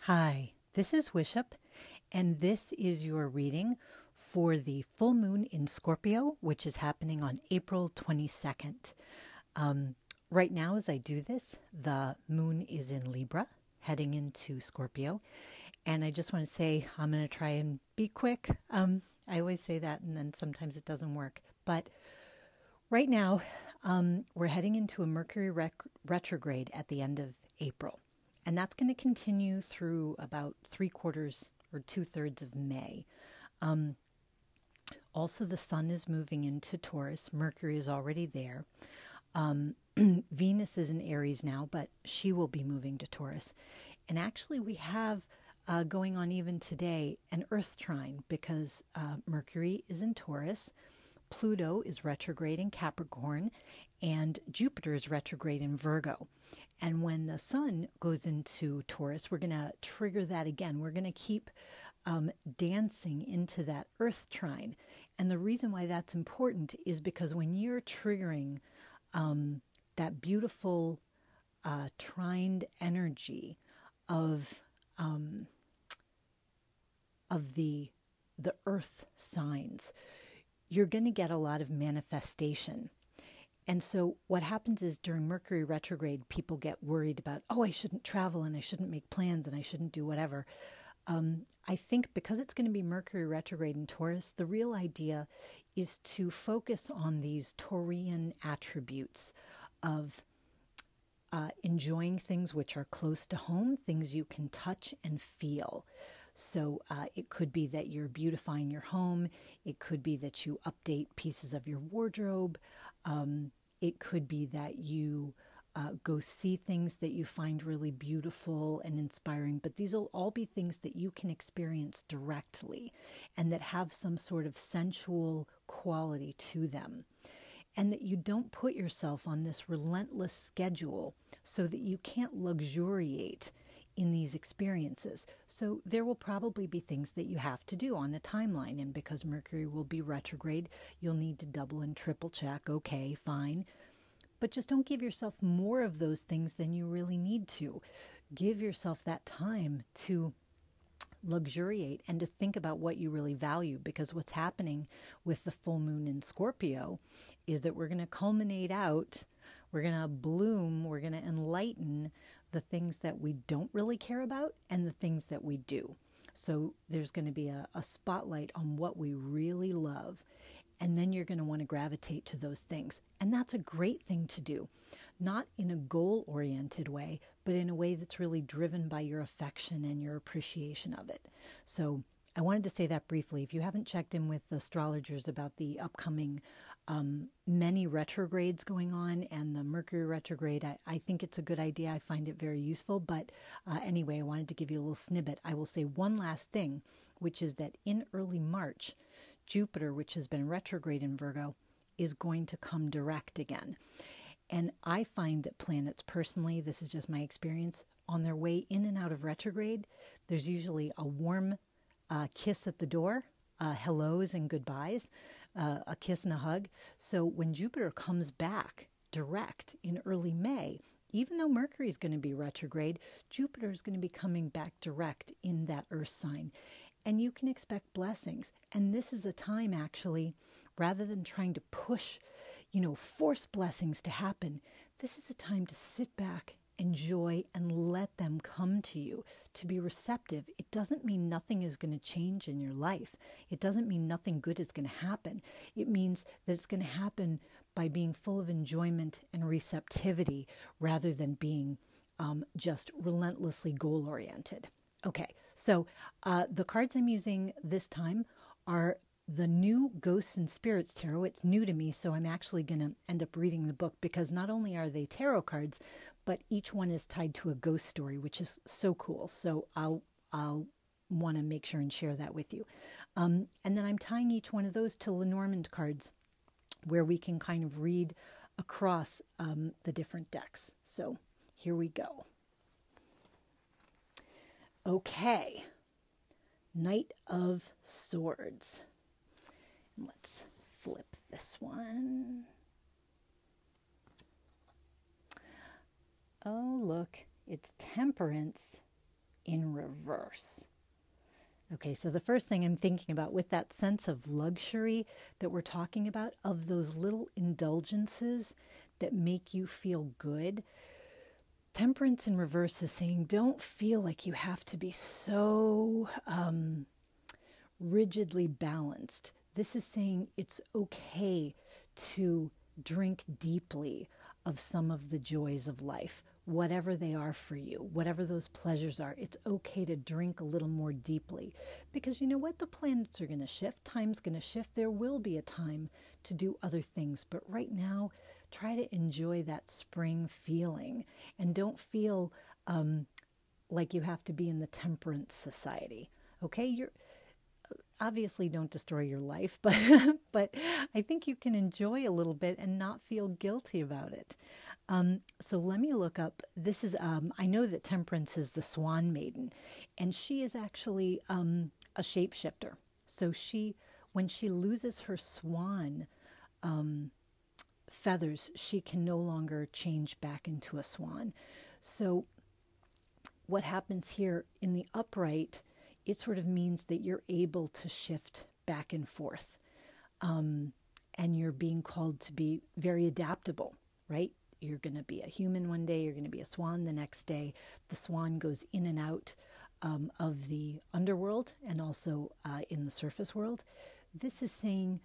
Hi, this is Wishup, and this is your reading for the full moon in Scorpio, which is happening on April 22nd. Right now, as I do this, the moon is in Libra, heading into Scorpio, and I just want to say I'm going to try and be quick. I always say that, and then sometimes it doesn't work. But right now, we're heading into a Mercury retrograde at the end of April. And that's going to continue through about 3/4 or 2/3 of May. Also, the sun is moving into Taurus. Mercury is already there. Venus is in Aries now, but she will be moving to Taurus. And actually, we have going on even today an Earth trine because Mercury is in Taurus. Pluto is retrograde in Capricorn, and Jupiter is retrograde in Virgo. And when the sun goes into Taurus, we're going to trigger that again. We're going to keep dancing into that Earth trine. And the reason why that's important is because when you're triggering that beautiful trined energy of the Earth signs, you're going to get a lot of manifestation. And so what happens is during Mercury retrograde, people get worried about, I shouldn't travel and I shouldn't make plans and I shouldn't do whatever. I think because it's going to be Mercury retrograde in Taurus, the real idea is to focus on these Taurian attributes of enjoying things which are close to home, things you can touch and feel. So it could be that you're beautifying your home. It could be that you update pieces of your wardrobe. It could be that you go see things that you find really beautiful and inspiring. But these will all be things that you can experience directly and that have some sort of sensual quality to them. And that you don't put yourself on this relentless schedule so that you can't luxuriate in these experiences. So there will probably be things that you have to do on the timeline. And because Mercury will be retrograde, you'll need to double and triple check. Okay, fine. But just don't give yourself more of those things than you really need to. Give yourself that time to luxuriate and to think about what you really value, because what's happening with the full moon in Scorpio is that we're going to culminate out, we're going to bloom, we're going to enlighten the things that we don't really care about and the things that we do. So there's going to be a spotlight on what we really love, and then you're going to want to gravitate to those things. And that's a great thing to do, not in a goal-oriented way, but in a way that's really driven by your affection and your appreciation of it. So I wanted to say that briefly. If you haven't checked in with astrologers about the upcoming many retrogrades going on and the Mercury retrograde, I think it's a good idea. I find it very useful. But anyway, I wanted to give you a little snippet. I will say one last thing, which is that in early March, Jupiter, which has been retrograde in Virgo, is going to come direct again. And I find that planets, personally, this is just my experience, on their way in and out of retrograde, there's usually a warm kiss at the door, hellos and goodbyes, a kiss and a hug. So when Jupiter comes back direct in early May, even though Mercury is going to be retrograde, Jupiter is going to be coming back direct in that Earth sign. And you can expect blessings. And this is a time, actually, rather than trying to push, force blessings to happen, this is a time to sit back, enjoy, and let them come to you, to be receptive. It doesn't mean nothing is going to change in your life. It doesn't mean nothing good is going to happen. It means that it's going to happen by being full of enjoyment and receptivity rather than being just relentlessly goal-oriented. Okay, so the cards I'm using this time are the new Ghosts and Spirits Tarot. It's new to me, so I'm actually going to end up reading the book because not only are they tarot cards, but each one is tied to a ghost story, which is so cool. So I'll want to make sure and share that with you. And then I'm tying each one of those to Lenormand cards where we can kind of read across the different decks. So here we go. Okay, Knight of Swords. Let's flip this one. Oh, look, it's Temperance in reverse. Okay, so the first thing I'm thinking about with that sense of luxury that we're talking about, of those little indulgences that make you feel good, Temperance in Reverse is saying don't feel like you have to be so rigidly balanced. This is saying it's okay to drink deeply of some of the joys of life, whatever they are for you, whatever those pleasures are. It's okay to drink a little more deeply, because you know what? The planets are going to shift. Time's going to shift. There will be a time to do other things. But right now, try to enjoy that spring feeling, and don't feel like you have to be in the temperance society. Okay? You're obviously, don't destroy your life, but but I think you can enjoy a little bit and not feel guilty about it. So let me look up. This is I know that Temperance is the Swan Maiden, and she is actually a shapeshifter. So when she loses her swan feathers, she can no longer change back into a swan. So what happens here in the upright, it sort of means that you're able to shift back and forth. And you're being called to be very adaptable, right? You're going to be a human one day, you're going to be a swan the next day. The swan goes in and out of the underworld and also in the surface world. This is saying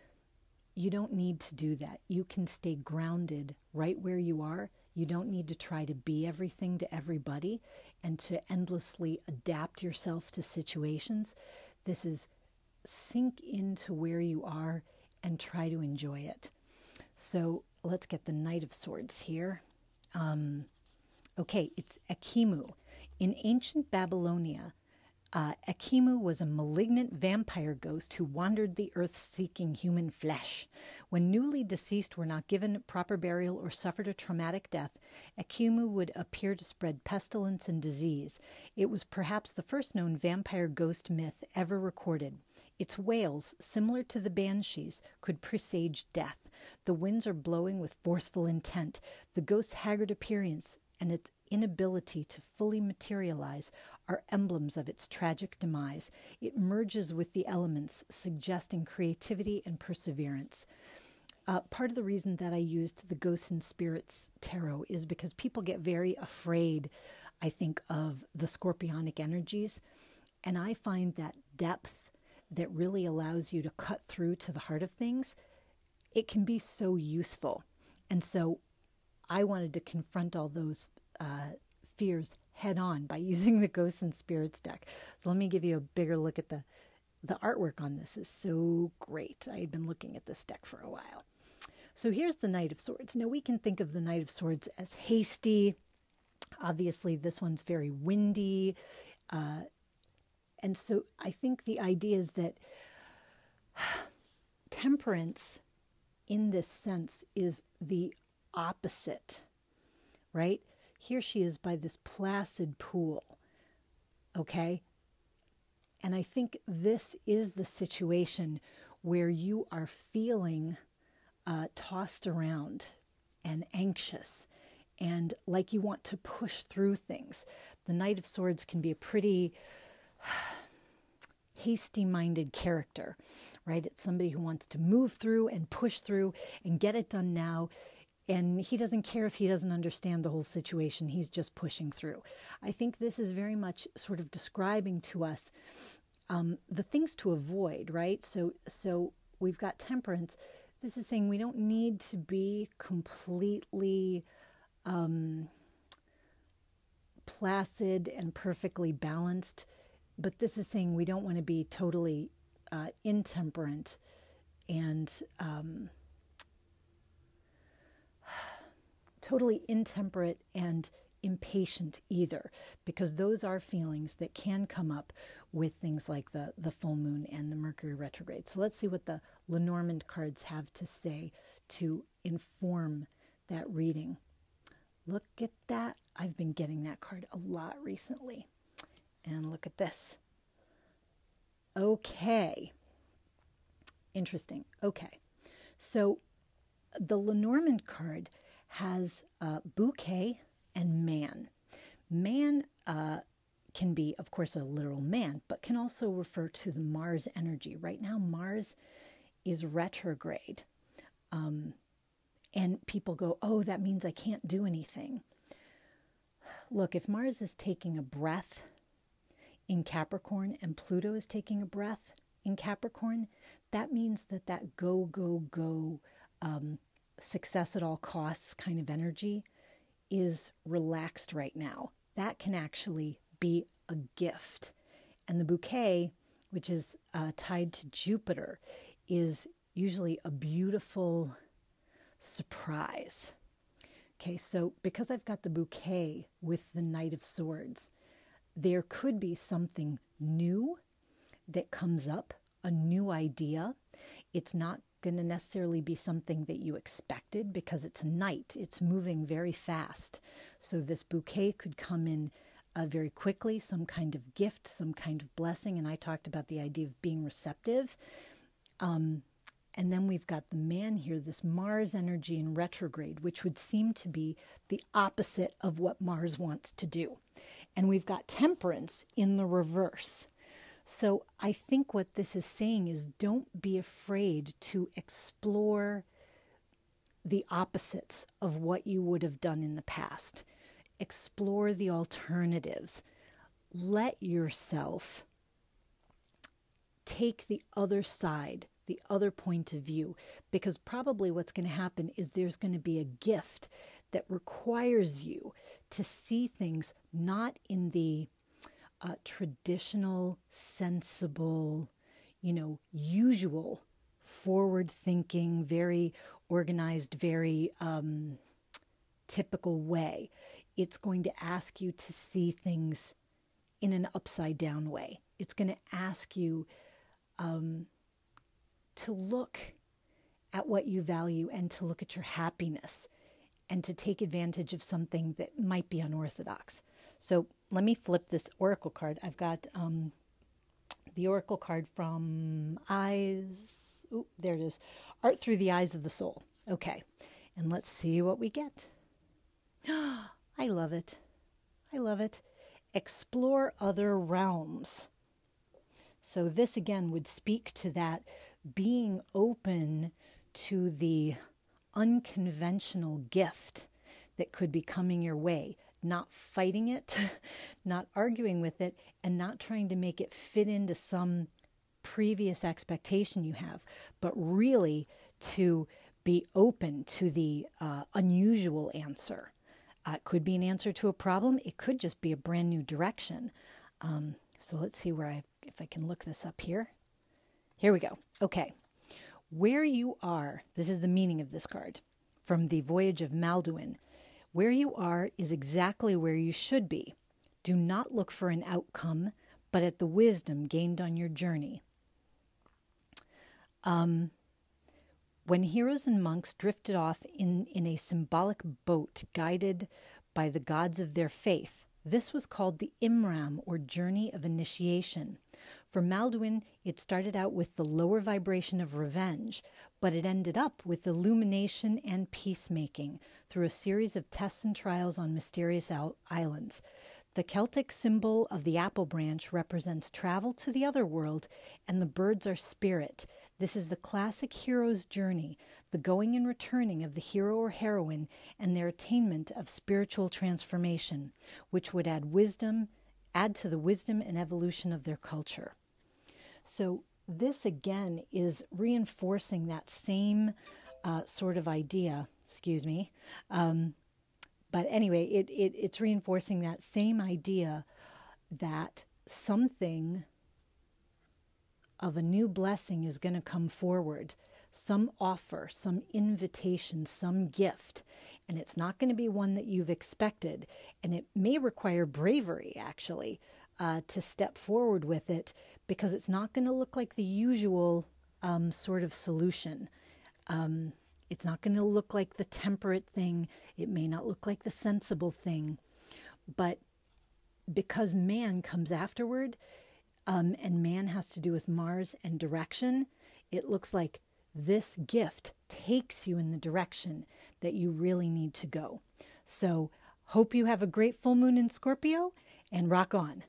you don't need to do that. You can stay grounded right where you are. You don't need to try to be everything to everybody and to endlessly adapt yourself to situations. This is sink into where you are and try to enjoy it. So let's get the Knight of Swords here. Okay, it's Akimu. In ancient Babylonia, Akimu was a malignant vampire ghost who wandered the earth seeking human flesh. When newly deceased were not given proper burial or suffered a traumatic death, Akimu would appear to spread pestilence and disease. It was perhaps the first known vampire ghost myth ever recorded. Its wails, similar to the banshees, could presage death. The winds are blowing with forceful intent. The ghost's haggard appearance and its inability to fully materialize are emblems of its tragic demise. It merges with the elements, suggesting creativity and perseverance. Part of the reason that I used the Ghosts and Spirits Tarot is because people get very afraid, I think, of the scorpionic energies. And I find that depth that really allows you to cut through to the heart of things, it can be so useful. And so I wanted to confront all those fears head on by using the Ghosts and Spirits deck. So let me give you a bigger look at the artwork on this. Is so great. I had been looking at this deck for a while. So here's the Knight of Swords. Now we can think of the Knight of Swords as hasty. Obviously this one's very windy. And so I think the idea is that temperance in this sense is the opposite, right? Here she is by this placid pool, okay? And I think this is the situation where you are feeling tossed around and anxious and like you want to push through things. The Knight of Swords can be a pretty hasty-minded character, right? It's somebody who wants to move through and push through and get it done now. And he doesn't care if he doesn't understand the whole situation. He's just pushing through. I think this is very much sort of describing to us the things to avoid, right? So we've got temperance. This is saying we don't need to be completely placid and perfectly balanced. But this is saying we don't want to be totally intemperate and impatient either, because those are feelings that can come up with things like the full moon and the Mercury retrograde. So let's see what the Lenormand cards have to say to inform that reading. Look at that. I've been getting that card a lot recently. And look at this. Okay. Interesting. Okay. So the Lenormand card has bouquet and man. Man can be, of course, a literal man, but can also refer to the Mars energy. Right now, Mars is retrograde. And people go, oh, that means I can't do anything. Look, if Mars is taking a breath in Capricorn and Pluto is taking a breath in Capricorn, that means that go, go, go, success at all costs kind of energy is relaxed right now. That can actually be a gift. And the bouquet, which is tied to Jupiter, is usually a beautiful surprise. Okay, so because I've got the bouquet with the Knight of Swords, there could be something new that comes up, a new idea. It's not going to necessarily be something that you expected because it's night. It's moving very fast. So this bouquet could come in very quickly, some kind of gift, some kind of blessing. And I talked about the idea of being receptive. And then we've got the man here, this Mars energy in retrograde, which would seem to be the opposite of what Mars wants to do. And we've got Temperance in the reverse. So I think what this is saying is don't be afraid to explore the opposites of what you would have done in the past. Explore the alternatives. Let yourself take the other side, the other point of view, because probably what's going to happen is there's going to be a gift that requires you to see things not in the traditional, sensible, usual, forward-thinking, very organized, very typical way. It's going to ask you to see things in an upside-down way. It's going to ask you to look at what you value and to look at your happiness and to take advantage of something that might be unorthodox. So let me flip this oracle card. I've got the oracle card from Eyes. Oh, there it is. Art Through the Eyes of the Soul. Okay. And let's see what we get. I love it. I love it. Explore other realms. So this again would speak to that being open to the unconventional gift that could be coming your way, not fighting it, not arguing with it, and not trying to make it fit into some previous expectation you have, but really to be open to the unusual answer. It could be an answer to a problem. It could just be a brand new direction. So let's see if I can look this up here. Here we go. Okay. Where you are, this is the meaning of this card from the Voyage of Malduin. Where you are is exactly where you should be. Do not look for an outcome, but at the wisdom gained on your journey. When heroes and monks drifted off in a symbolic boat guided by the gods of their faith, this was called the Imram, or journey of initiation. For Malduin, it started out with the lower vibration of revenge, but it ended up with illumination and peacemaking through a series of tests and trials on mysterious islands. The Celtic symbol of the apple branch represents travel to the other world, and the birds are spirit. This is the classic hero's journey, the going and returning of the hero or heroine and their attainment of spiritual transformation, which would add to the wisdom and evolution of their culture. So this again is reinforcing that same sort of idea, but anyway, it's reinforcing that same idea that something of a new blessing is going to come forward, some offer, some invitation, some gift, and it's not going to be one that you've expected, and it may require bravery, actually, to step forward with it, because it's not going to look like the usual sort of solution. It's not going to look like the temperate thing. It may not look like the sensible thing. But because man comes afterward, and man has to do with Mars and direction, it looks like this gift takes you in the direction that you really need to go. So hope you have a great full moon in Scorpio, and rock on.